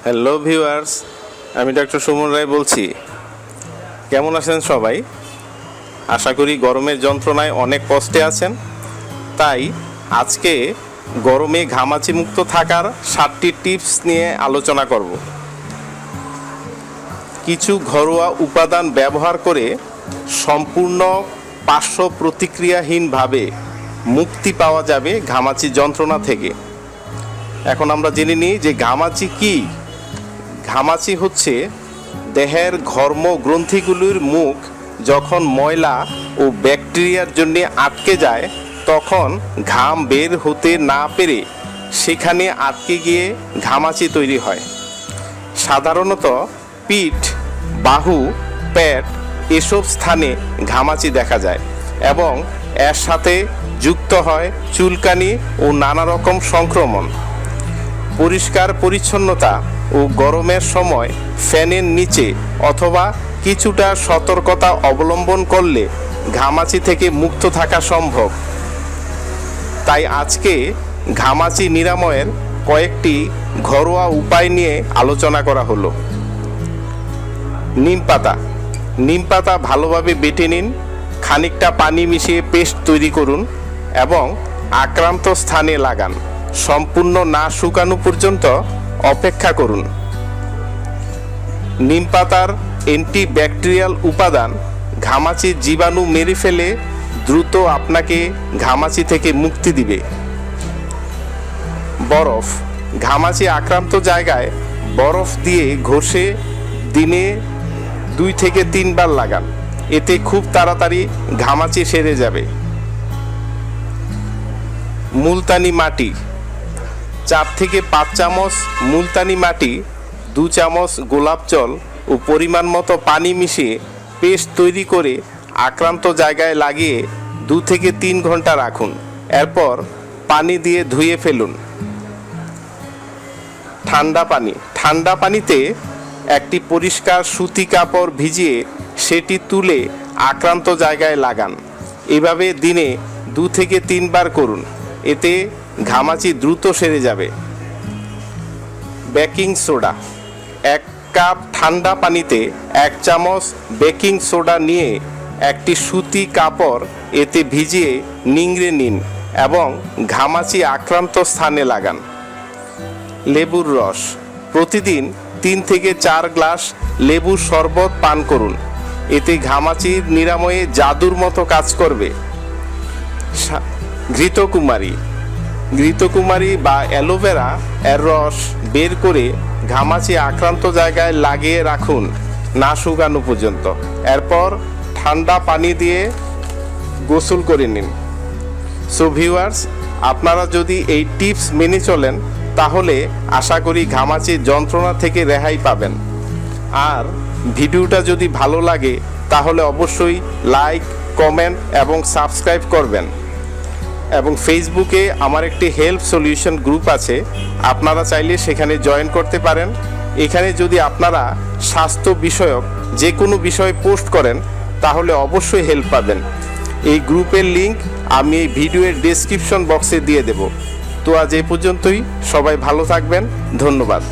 Hello viewers, আমি doctor Suman Roy বলছি। কেমন আছেন সবাই? আশা করি গরমের যন্ত্রণায় অনেক কষ্টে আছেন। তাই আজকে গরমে ঘামাচি মুক্ত থাকার 7টি টিপস নিয়ে আলোচনা করব। কিছু ঘরোয়া উপাদান ব্যবহার করে সম্পূর্ণ পার্শ্ব প্রতিক্রিয়াহীনভাবে মুক্তি পাওয়া যাবে ঘামাচি যন্ত্রণা থেকে। এখন আমরা জেনে নিই যে ঘামাচি কী। ঘামাচি হচ্ছে দেহের ঘর্ম গ্রন্থিগুলির মুখ যখন ময়লা ও ব্যাকটেরিয়ার জন্য আটকে যায়, তখন ঘাম বের হতে না পেরে সেখানে আটকে গিয়ে ঘামাচি তৈরি হয়। সাধারণত পিঠ, বাহু, পেট এসব স্থানে ঘামাচি দেখা যায় এবং এর সাথে যুক্ত হয় চুলকানি ও নানা রকম সংক্রমণ। পরিষ্কার পরিচ্ছন্নতা ও গরমের সময় ফ্যানের নিচে অথবা কিছুটা সতর্কতা অবলম্বন করলে ঘামাচি থেকে মুক্ত থাকা সম্ভব। তাই আজকে ঘামাচি নিরাময়ের কয়েকটি ঘরোয়া উপায় নিয়ে আলোচনা করা হলো। নিম পাতা ভালোভাবে বেটে নিন, খানিকটা পানি মিশিয়ে পেস্ট তৈরি করুন এবং আক্রান্ত স্থানে লাগান। সম্পূর্ণ না শুকানো পর্যন্ত অপেক্ষা করুন। নিম পাতার অ্যান্টিব্যাকটেরিয়াল উপাদান ঘামাচির জীবাণু মেরে ফেলে দ্রুত আপনাকে ঘামাচি থেকে মুক্তি দিবে। বরফ, ঘামাচি আক্রান্ত জায়গায় বরফ দিয়ে ঘষে দিনে 2 থেকে 3 বার লাগান। এতে খুব তাড়াতাড়ি ঘামাচি সেরে যাবে। মুলতানি মাটি, 4 থেকে 5 চামচ মুলতানি মাটি, 2 চামচ গোলাপ জল ও পরিমাণ মতো পানি মিশিয়ে পেস্ট তৈরি করে আক্রান্ত জায়গায় লাগিয়ে 2 থেকে 3 ঘন্টা রাখুন। এরপর পানি দিয়ে ধুয়ে ফেলুন। ঠান্ডা পানিতে একটি পরিষ্কার সুতি কাপড় ভিজিয়ে সেটি তুলে আক্রান্ত জায়গায় লাগান। এভাবে দিনে 2 থেকে 3 বার করুন। এতে ঘামাচি দ্রুত সেরে যাবে। বেকিং সোডা, 1 কাপ ঠান্ডা পানিতে 1 চামচ বেকিং সোডা নিয়ে একটি সুতি কাপড় এতে ভিজিয়ে নিংড়ে নিন এবং ঘামাচি আক্রান্ত স্থানে লাগান। লেবুর রস, প্রতিদিন 3 থেকে 4 গ্লাস লেবুর শরবত পান করুন। এতে ঘামাচির নিরাময়ে জাদুর মতো কাজ করবে। ঘৃতকুমারী বা অ্যালোভেরা এর রস বের করে ঘামাচি আক্রান্ত জায়গায় লাগিয়ে রাখুন না শুকানো পর্যন্ত। এরপর ঠান্ডা পানি দিয়ে গোসল করে নিন। সো ভিউয়ার্স, আপনারা যদি এই টিপস মেনে চলেন তাহলে আশা করি ঘামাচির যন্ত্রণা থেকে রেহাই পাবেন। আর ভিডিওটা যদি ভালো লাগে তাহলে অবশ্যই লাইক, কমেন্ট এবং সাবস্ক্রাইব করবেন। এবং ফেসবুকে আমার একটি হেল্প সলিউশন গ্রুপ আছে, আপনারা চাইলে সেখানে জয়েন করতে পারেন। এখানে যদি আপনারা স্বাস্থ্য বিষয়ক যে কোনো বিষয়ে পোস্ট করেন তাহলে অবশ্যই হেল্প পাবেন। এই গ্রুপের লিংক আমি এই ভিডিওর ডেসক্রিপশন বক্সে দিয়ে দেব। তো আজ এই পর্যন্তই। সবাই ভালো থাকবেন। ধন্যবাদ।